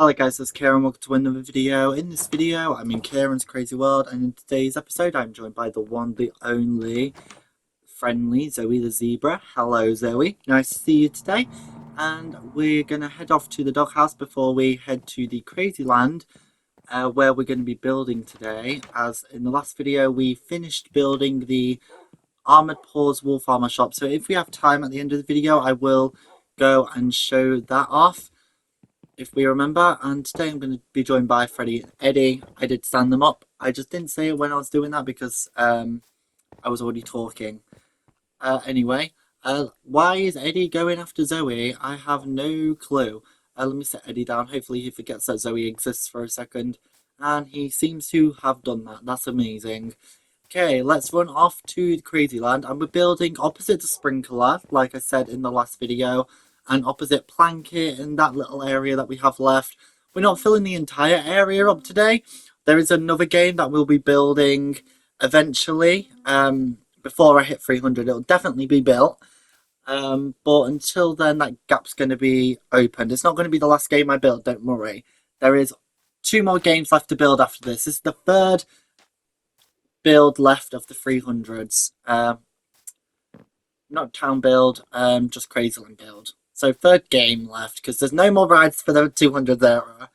Hello guys, it's Ciaran. Welcome to another video. In this video, I'm in Ciaran's crazy world, and in today's episode, I'm joined by the one, the only, friendly Zoey the zebra. Hello, Zoey. Nice to see you today. And we're gonna head off to the doghouse before we head to the crazy land, where we're going to be building today. As in the last video, we finished building the Armored Paws Wolf Armor shop. So if we have time at the end of the video, I will go and show that off, if we remember. And today I'm going to be joined by Freddie Eddie. I did stand them up. I just didn't say it when I was doing that because I was already talking. Anyway, why is Eddie going after Zoey? I have no clue. Let me set Eddie down. Hopefully he forgets that Zoey exists for a second. And he seems to have done that. That's amazing. Okay, let's run off to the crazy land. And we're building opposite the sprinkler, like I said in the last video, and opposite Planket in that little area that we have left. We're not filling the entire area up today. There is another game that we'll be building eventually. Before I hit 300, it'll definitely be built. But until then, that gap's going to be opened. It's not going to be the last game I build, don't worry. There is 2 more games left to build after this. This is the 3rd build left of the 300s. Not town build, just crazy land build. So 3rd game left, because there's no more rides for the 200 era.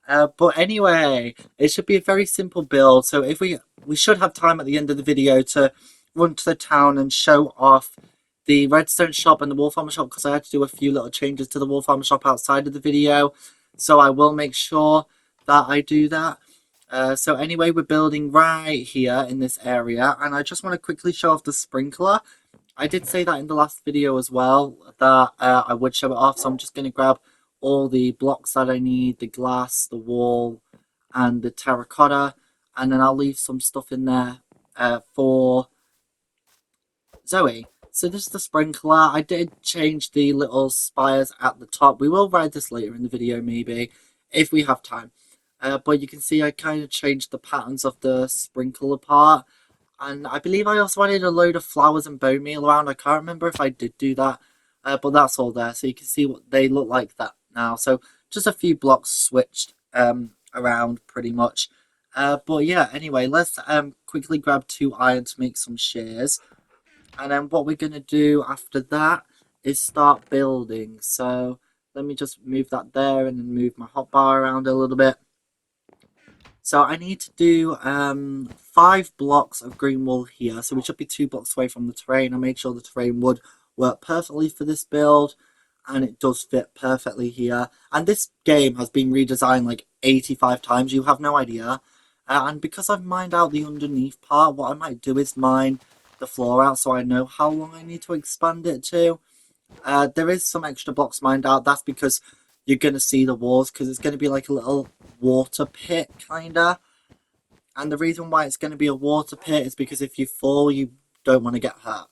But anyway, it should be a very simple build. So if we should have time at the end of the video to run to the town and show off the redstone shop and the wolf armor shop, because I had to do a few little changes to the wolf armor shop outside of the video. So I will make sure that I do that. So anyway, we're building right here in this area, and I just want to quickly show off the sprinkler. I did say that in the last video as well, that I would show it off, so I'm just going to grab all the blocks that I need, the glass, the wall, and the terracotta, and then I'll leave some stuff in there for Zoey. So this is the sprinkler. I did change the little spires at the top. We will ride this later in the video, maybe, if we have time. But you can see I kind of changed the patterns of the sprinkler part. And I believe I also added a load of flowers and bone meal around. I can't remember if I did do that. But that's all there. So you can see what they look like that now. So just a few blocks switched around pretty much. But yeah, anyway, let's quickly grab 2 iron to make some shears. And then what we're going to do after that is start building. So let me just move that there and then move my hotbar around a little bit. So I need to do 5 blocks of green wool here. So we should be 2 blocks away from the terrain. I made sure the terrain would work perfectly for this build. And it does fit perfectly here. And this game has been redesigned like 85 times. You have no idea. And because I've mined out the underneath part, what I might do is mine the floor out so I know how long I need to expand it to. There is some extra blocks mined out. That's because you're going to see the walls, because it's going to be like a little water pit, kinda. And the reason why it's going to be a water pit is because if you fall, you don't want to get hurt.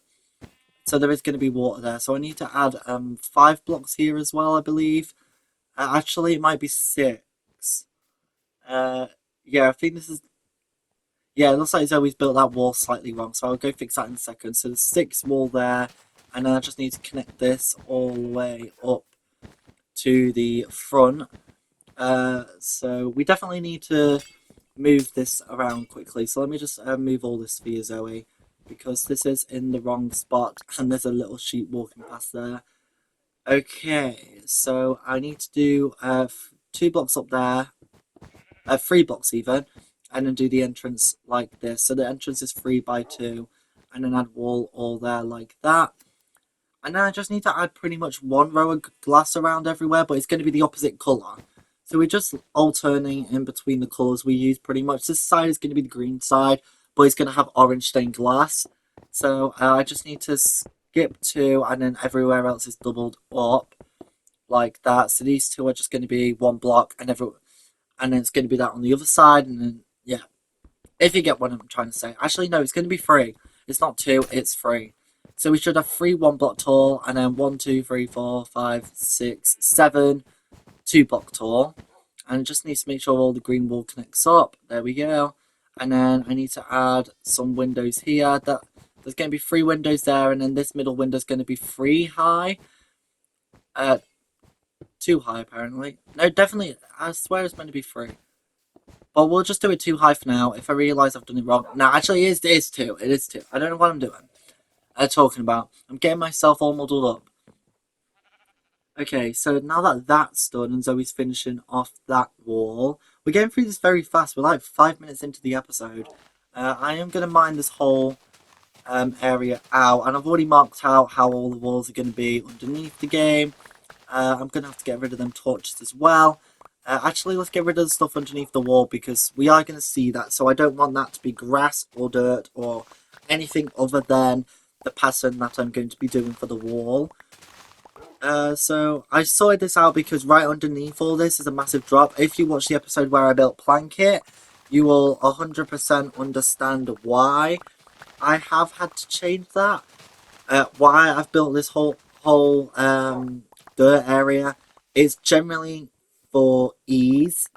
So there is going to be water there. So I need to add 5 blocks here as well, I believe. Actually, it might be 6. Yeah, I think this is... Yeah, it looks like Zoe's built that wall slightly wrong, so I'll go fix that in a second. So there's 6 wall there, and then I just need to connect this all the way up to the front. So we definitely need to move this around quickly. So let me just move all this for you, Zoey, because this is in the wrong spot, and there's a little sheep walking past there. Okay, so I need to do 2 blocks up there, 3 blocks even, and then do the entrance like this. So the entrance is 3 by 2, and then add wall all there like that. And then I just need to add pretty much 1 row of glass around everywhere, but it's going to be the opposite colour. So we're just alternating in between the colours we use pretty much. This side is going to be the green side, but it's going to have orange stained glass. So I just need to skip 2, and then everywhere else is doubled up like that. So these 2 are just going to be 1 block, and then it's going to be that on the other side, and then, yeah. If you get what I'm trying to say. Actually, no, it's going to be 3. It's not 2, it's 3. So we should have 3 1 block tall, and then 1, 2, 3, 4, 5, 6, 7 2 block tall. And it just needs to make sure all the green wool connects up. There we go. And then I need to add some windows here. There's going to be 3 windows there, and then this middle window is going to be 3 high. too high apparently. No, definitely, I swear it's meant to be 3. But we'll just do it too high for now. If I realise I've done it wrong. No, actually it is 2. It is 2. I don't know what I'm doing. Talking about. I'm getting myself all muddled up. Okay, so now that that's done and Zoe's finishing off that wall, we're getting through this very fast. We're like 5 minutes into the episode. I am going to mine this whole area out, and I've already marked out how all the walls are going to be underneath the game. I'm going to have to get rid of them torches as well. Actually, let's get rid of the stuff underneath the wall because we are going to see that, so I don't want that to be grass or dirt or anything other than the pattern that I'm going to be doing for the wall. So I sorted this out because right underneath all this is a massive drop. If you watch the episode where I built Plankit, you will 100% understand why I have had to change that. Why I've built this whole dirt area is generally for ease.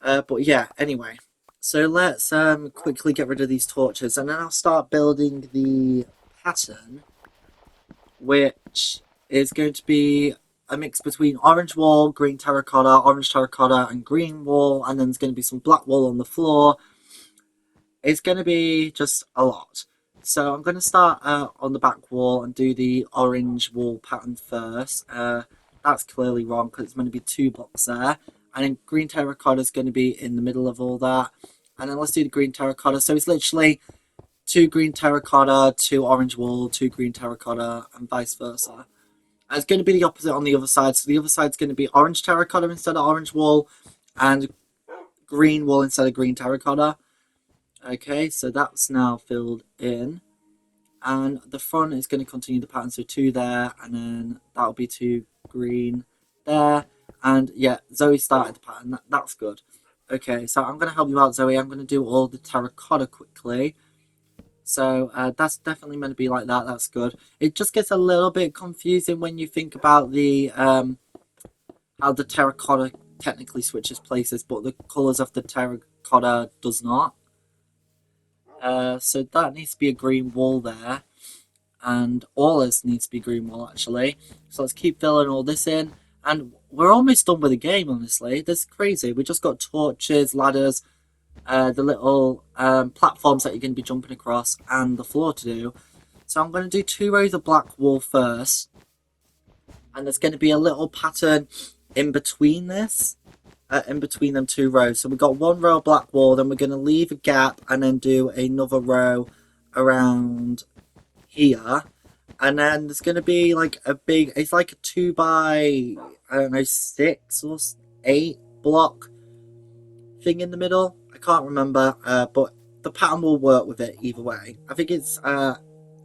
But yeah, anyway. So let's quickly get rid of these torches and then I'll start building the pattern, which is going to be a mix between orange wall, green terracotta, orange terracotta, and green wall, and then there's going to be some black wall on the floor. It's going to be just a lot. So I'm going to start on the back wall and do the orange wall pattern first. That's clearly wrong because it's going to be 2 blocks there. And then green terracotta is going to be in the middle of all that. And then let's do the green terracotta. So it's literally 2 green terracotta, 2 orange wall, 2 green terracotta, and vice versa. And it's going to be the opposite on the other side. So the other side's going to be orange terracotta instead of orange wall, and green wall instead of green terracotta. Okay, so that's now filled in. And the front is going to continue the pattern. So 2 there, and then that'll be 2 green there. And yeah, Zoe started the pattern. That's good. Okay, so I'm going to help you out, Zoe. I'm going to do all the terracotta quickly. So that's definitely meant to be like that. That's good. It just gets a little bit confusing when you think about the how the terracotta technically switches places, but the colours of the terracotta does not. So that needs to be a green wall there, and all this needs to be green wall actually. So let's keep filling all this in, and we're almost done with the game. Honestly, this is crazy. We just got torches, ladders, the little platforms that you're going to be jumping across, and the floor to do. So I'm going to do 2 rows of black wall first, and there's going to be a little pattern in between this, in between them 2 rows. So we've got 1 row of black wall, then we're going to leave a gap and then do another row around here. And then there's going to be like a big, it's like a 2 by, I don't know, 6 or 8 block thing in the middle. I can't remember, but the pattern will work with it either way. I think it's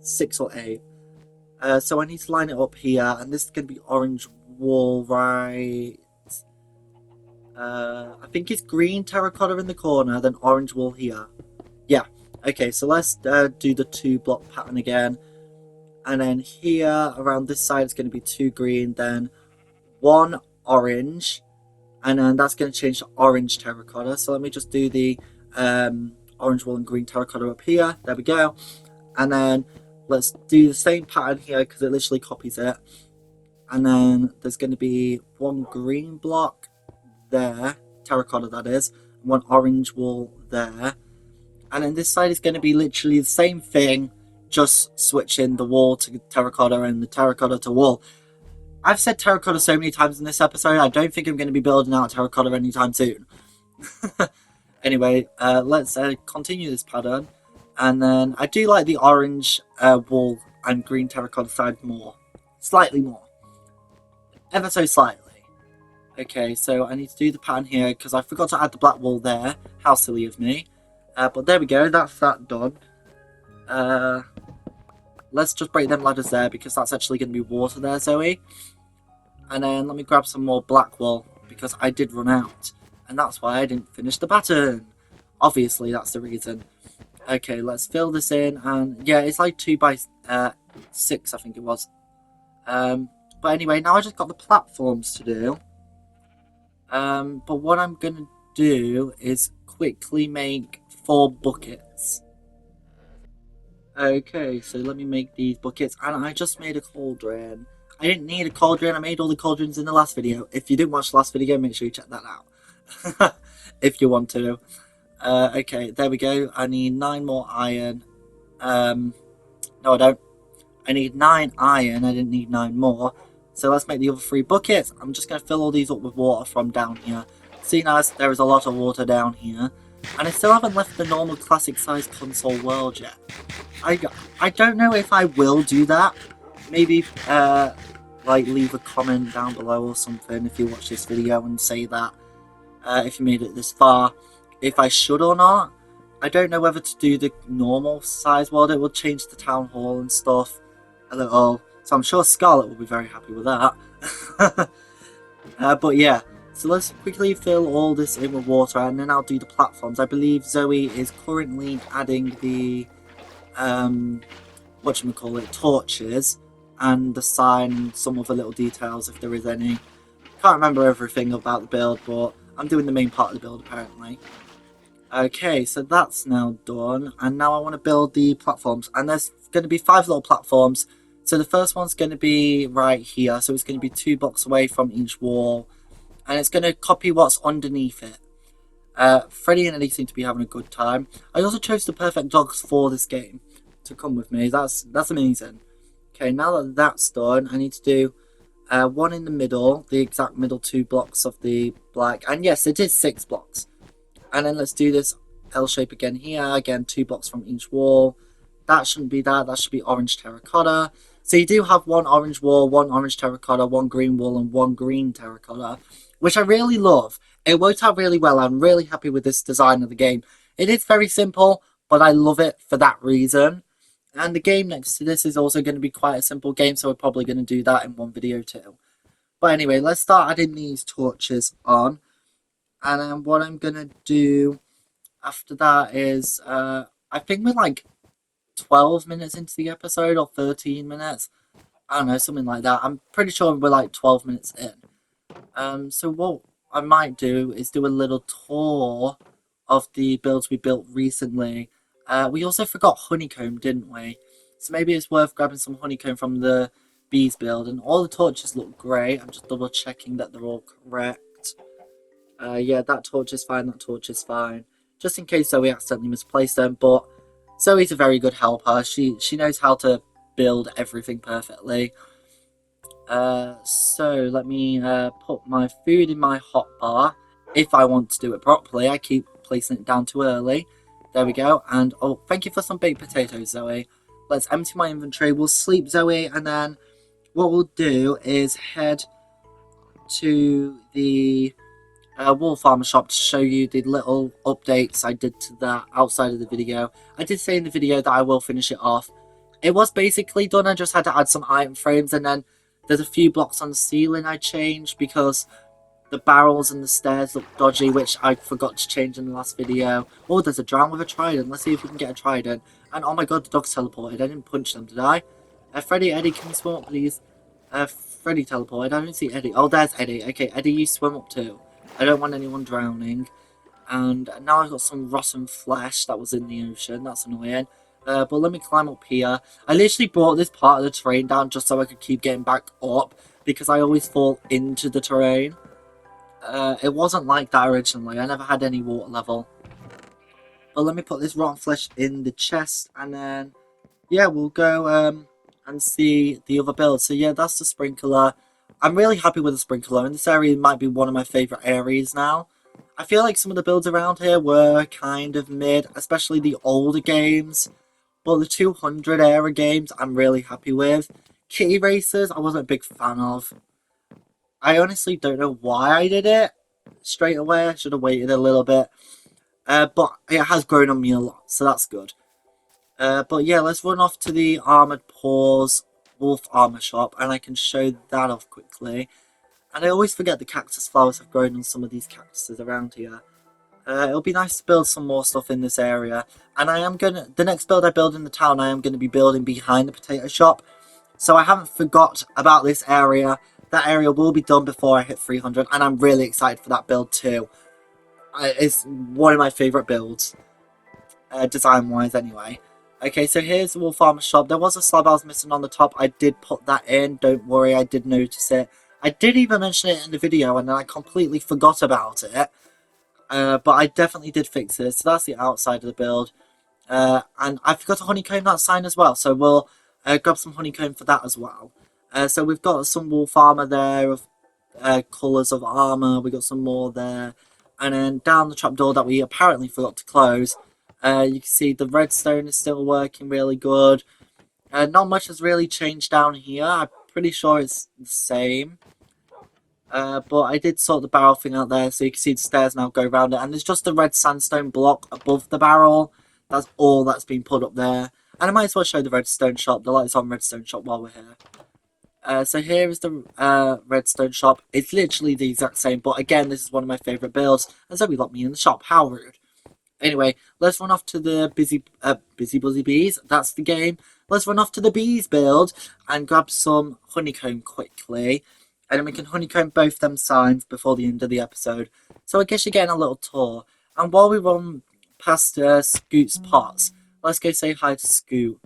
6 or 8. So I need to line it up here, and this is going to be orange wall, right? I think it's green terracotta in the corner, then orange wall here. Yeah, okay, so let's do the 2 block pattern again. And then here, around this side, it's going to be 2 green, then 1 orange. And then that's going to change to orange terracotta. So let me just do the orange wall and green terracotta up here. There we go. And then let's do the same pattern here because it literally copies it. And then there's going to be 1 green block there, terracotta that is, and 1 orange wall there. And then this side is going to be literally the same thing, just switching the wall to terracotta and the terracotta to wall. I've said terracotta so many times in this episode, I don't think I'm going to be building out terracotta anytime soon. Anyway, let's continue this pattern. And then I do like the orange wall and green terracotta side more. Slightly more. Ever so slightly. Okay, so I need to do the pattern here because I forgot to add the black wall there. How silly of me. But there we go, that's that done. Let's just break them ladders there because that's actually going to be water there, Zoe. And then let me grab some more black wool because I did run out. And that's why I didn't finish the pattern. Obviously, that's the reason. Okay, let's fill this in. And yeah, it's like 2 by 6, I think it was. But anyway, now I just got the platforms to do. But what I'm going to do is quickly make 4 buckets. Okay, so let me make these buckets. And I just made a cauldron. I didn't need a cauldron. I made all the cauldrons in the last video. If you didn't watch the last video, make sure you check that out. If you want to. Okay, there we go. I need 9 more iron. No, I don't. I need 9 iron. I didn't need 9 more. So let's make the other 3 buckets. I'm just going to fill all these up with water from down here. Seeing as there is a lot of water down here. And I still haven't left the normal classic size console world yet. I don't know if I will do that. Maybe like leave a comment down below or something if you watch this video and say that if you made it this far, if I should or not. I don't know whether to do the normal size world. It will change the town hall and stuff a little, so I'm sure Scarlet will be very happy with that. But yeah, so let's quickly fill all this in with water and then I'll do the platforms. I believe Zoey is currently adding the whatchamacallit, torches and the sign and some other little details if there is any. Can't remember everything about the build, but I'm doing the main part of the build apparently. Okay, so that's now done, and now I want to build the platforms, and there's going to be 5 little platforms. So the first one's going to be right here, so it's going to be 2 blocks away from each wall, and it's going to copy what's underneath it. Freddie and Eddie seem to be having a good time. I also chose the perfect dogs for this game to come with me. That's amazing. Okay, now that that's done, I need to do 1 in the middle, the exact middle 2 blocks of the black, and yes, it is 6 blocks. And then let's do this L shape again here. Again, 2 blocks from each wall. That shouldn't be that. That should be orange terracotta. So you do have 1 orange wall, 1 orange terracotta, 1 green wall, and 1 green terracotta, which I really love. It worked out really well. I'm really happy with this design of the game. It is very simple, but I love it for that reason. And the game next to this is also going to be quite a simple game, so we're probably going to do that in one video too. But anyway, let's start adding these torches on. And then what I'm going to do after that is, I think we're like 12 minutes into the episode or 13 minutes. I don't know, something like that. I'm pretty sure we're like 12 minutes in. So what I might do is do a little tour of the builds we built recently. We also forgot honeycomb, didn't we? So maybe it's worth grabbing some honeycomb from the bees build. And all the torches look great. I'm just double checking that they're all correct. Yeah, that torch is fine, that torch is fine. Just in case Zoey accidentally misplaced them, but Zoey's a very good helper. She knows how to build everything perfectly. So let me put my food in my hotbar. If I want to do it properly, I keep placing it down too early. There we go. And oh, thank you for some baked potatoes, Zoey. Let's empty my inventory. We'll sleep, Zoey, and then what we'll do is head to the wool farmer shop to show you the little updates I did to that outside of the video. I did say in the video that I will finish it off. It was basically done. I just had to add some item frames, and then there's a few blocks on the ceiling I changed because the barrels and the stairs look dodgy, which I forgot to change in the last video. Oh, there's a drown with a trident. Let's see if we can get a trident. And oh my god, the dogs teleported. I didn't punch them, did I? Freddie, Eddie, can you swim up, please? Freddie teleported. I don't see Eddie. Oh, there's Eddie. Okay, Eddie, you swim up too. I don't want anyone drowning. And now I've got some rotten flesh that was in the ocean. That's annoying. But let me climb up here. I literally brought this part of the terrain down just so I could keep getting back up, because I always fall into the terrain. It wasn't like that originally. I never had any water level. But let me put this rotten flesh in the chest, and then yeah, we'll go and see the other builds. So yeah, that's the sprinkler. I'm really happy with the sprinkler, and this area might be one of my favourite areas now. I feel like some of the builds around here were kind of mid, especially the older games. But the 200 era games, I'm really happy with. Kitty Racers, I wasn't a big fan of. I honestly don't know why I did it straight away. I should have waited a little bit. But it has grown on me a lot, so that's good. But yeah, let's run off to the Armoured Paws Wolf Armor Shop, and I can show that off quickly. And I always forget the cactus flowers have grown on some of these cactuses around here. It'll be nice to build some more stuff in this area. And the next build I build in the town, I am going to be building behind the potato shop. So I haven't forgot about this area. That area will be done before I hit 300, and I'm really excited for that build too. It's one of my favourite builds, design-wise anyway. Okay, so here's the wool farmer shop. There was a slab I was missing on the top. I did put that in. Don't worry, I did notice it. I did even mention it in the video, and then I completely forgot about it. But I definitely did fix it. So that's the outside of the build. And I forgot to honeycomb that sign as well. So we'll grab some honeycomb for that as well. So we've got some wool farmer there of colours of armour. We got some more there. And then down the trapdoor that we apparently forgot to close, you can see the redstone is still working really good. Not much has really changed down here. I'm pretty sure it's the same. But I did sort the barrel thing out there, so you can see the stairs now go around it. And there's just a red sandstone block above the barrel. That's all that's been put up there. And I might as well show the redstone shop, the lights on redstone shop while we're here. So here is the redstone shop. It's literally the exact same, but again, this is one of my favourite builds. And so we locked me in the shop. How rude. Anyway, let's run off to the Busy Buzzy Bees. That's the game. Let's run off to the bees build and grab some honeycomb quickly. And then we can honeycomb both them signs before the end of the episode. So I guess you're getting a little tour. And while we run past Scoot's pots, let's go say hi to Scoot.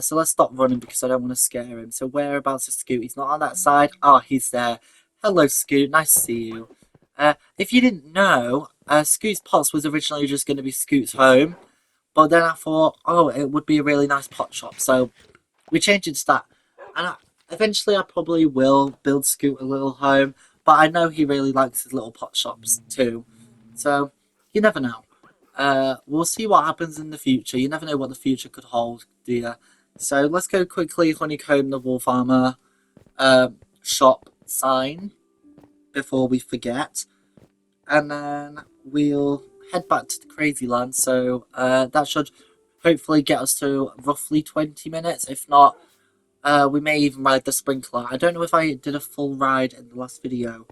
So let's stop running because I don't want to scare him. So whereabouts is Scoot? He's not on that side. Oh, he's there. Hello, Scoot. Nice to see you. If you didn't know, Scoot's pots was originally just going to be Scoot's home. But then I thought, oh, it would be a really nice pot shop. So we changed it to that. And eventually I probably will build Scoot a little home. But I know he really likes his little pot shops too. So you never know. We'll see what happens in the future. You never know what the future could hold, do you? So let's go quickly honeycomb the wool farmer shop sign before we forget. And then we'll head back to the Crazy Land. So that should hopefully get us to roughly 20 minutes. If not, we may even ride the sprinkler. I don't know if I did a full ride in the last video.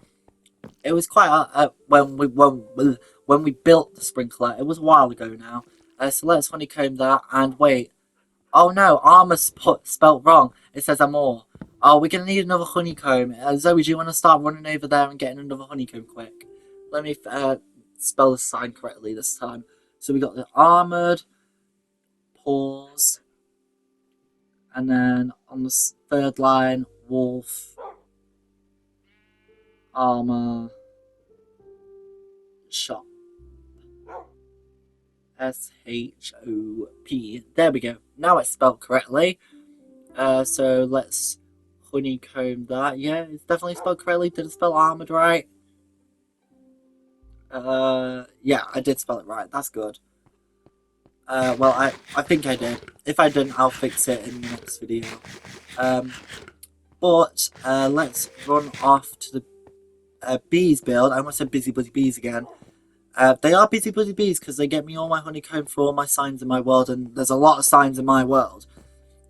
It was quite when we built the sprinkler. It was a while ago now. So let's honeycomb that. And wait. Oh no, armor's spelt wrong. It says amor. Oh, we're going to need another honeycomb. Zoey, do you want to start running over there and getting another honeycomb quick? Let me spell the sign correctly this time. So we got the armoured, pause, and then on the third line, wolf, armour, shop. S-H-O-P. There we go. Now it's spelled correctly. So let's honeycomb that. Yeah, it's definitely spelled correctly. Did it spell armoured right? Yeah, I did spell it right. That's good. Well, I think I did. If I didn't, I'll fix it in the next video. But let's run off to the bees build. I almost said Busy Bees again. They are Busy Bees because they get me all my honeycomb for all my signs in my world, and there's a lot of signs in my world.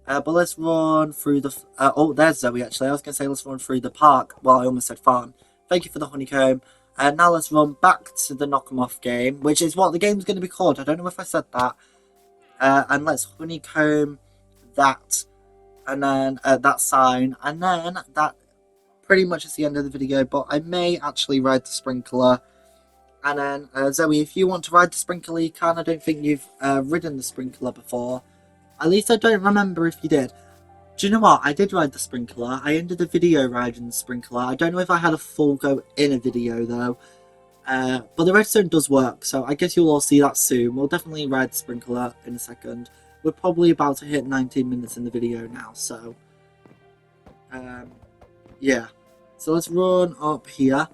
But let's run through the... oh, there's Zoey, actually. I was going to say let's run through the park. Well, I almost said farm. Thank you for the honeycomb. And now let's run back to the Knock 'em Off game, which is what the game's going to be called. I don't know if I said that. And let's honeycomb that. And then that sign. And then that pretty much is the end of the video. But I may actually ride the sprinkler. And then, Zoey, if you want to ride the sprinkler, you can. I don't think you've ridden the sprinkler before. At least I don't remember if you did. Do you know what? I did ride the sprinkler. I ended the video riding the sprinkler. I don't know if I had a full go in a video, though. But the redstone does work, so I guess you'll all see that soon. We'll definitely ride the sprinkler in a second. We're probably about to hit 19 minutes in the video now, so... yeah. So let's run up here.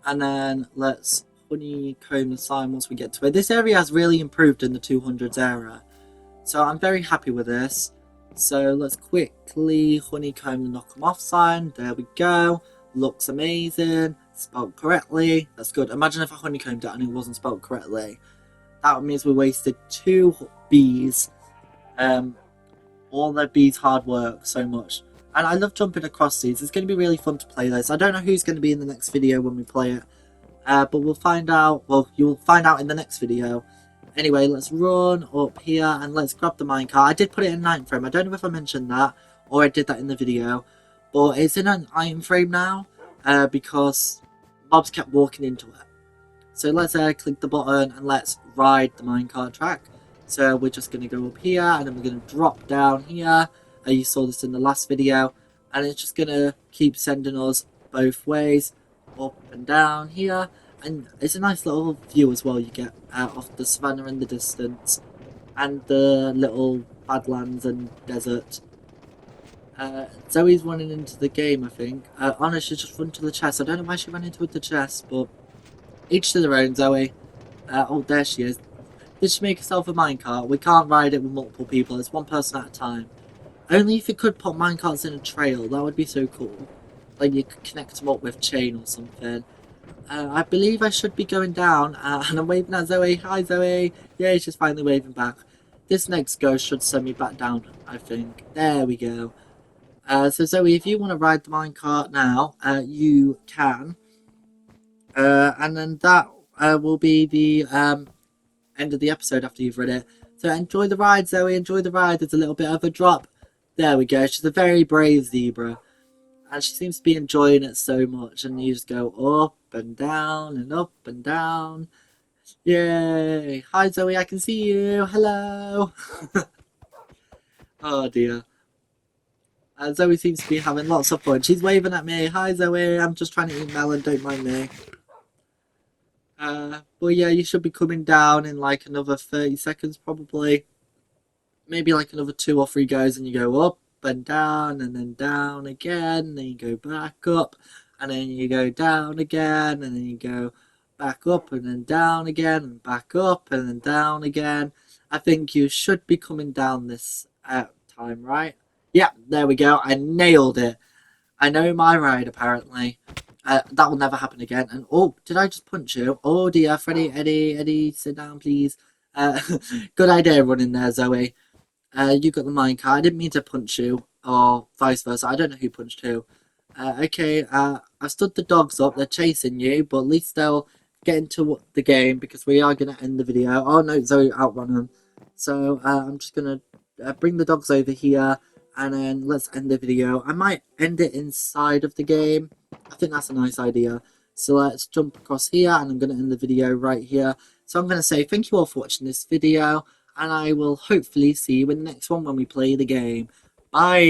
And then let's... honeycomb the sign once we get to it. This area has really improved in the 200s era, so I'm very happy with this. So let's quickly honeycomb the Knock 'em Off sign. There we go. Looks amazing. Spelled correctly. That's good. Imagine if I honeycombed it and it wasn't spelled correctly. That means we wasted 2 bees. All the bees' hard work so much. And I love jumping across these. It's going to be really fun to play this. I don't know who's going to be in the next video when we play it. But we'll find out. Well, you'll find out in the next video. Anyway, let's run up here and let's grab the minecart. I did put it in an item frame. I don't know if I mentioned that or I did that in the video. But it's in an item frame now because mobs kept walking into it. So let's click the button and let's ride the minecart track. So we're just going to go up here and then we're going to drop down here. You saw this in the last video. And it's just going to keep sending us both ways, up and down here. And it's a nice little view as well you get of the savannah in the distance. And the little badlands and desert. Zoey's running into the game, I think. Anna should just run to the chest. I don't know why she ran into the chest, but each to their own, Zoey. Oh, there she is. Did she make herself a minecart? We can't ride it with multiple people. It's one person at a time. Only if you could put minecarts in a trail. That would be so cool. Like you could connect them up with chain or something. I believe I should be going down. And I'm waving at Zoey. Hi, Zoey. Yeah, she's finally waving back. This next ghost should send me back down, I think. There we go. So Zoey, if you want to ride the minecart now, you can. And then that will be the end of the episode after you've read it. So enjoy the ride, Zoey. Enjoy the ride. There's a little bit of a drop. There we go. She's a very brave zebra. And she seems to be enjoying it so much. And you just go up and down and up and down. Yay. Hi, Zoey. I can see you. Hello. Oh, dear. Zoey seems to be having lots of fun. She's waving at me. Hi, Zoey. I'm just trying to eat melon. Don't mind me. But yeah, you should be coming down in like another 30 seconds probably. Maybe like another 2 or 3 goes and you go up and then down again. And then you go back up. And then you go down again. And then you go back up and then down again. And back up and then down again. I think you should be coming down this time, right? Yeah, there we go. I nailed it. I know my ride, apparently. That will never happen again. And oh, did I just punch you? Oh dear, Freddie, Eddie, sit down, please. Good idea running there, Zoey. You got the minecart. I didn't mean to punch you, or vice versa. I don't know who punched who. Okay, I stood the dogs up. They're chasing you, but at least they'll get into the game because we are going to end the video. Oh no, Zoey outrun them. So I'm just going to bring the dogs over here. And then let's end the video. I might end it inside of the game. I think that's a nice idea. So let's jump across here and I'm going to end the video right here. So I'm going to say thank you all for watching this video. And I will hopefully see you in the next one when we play the game. Bye!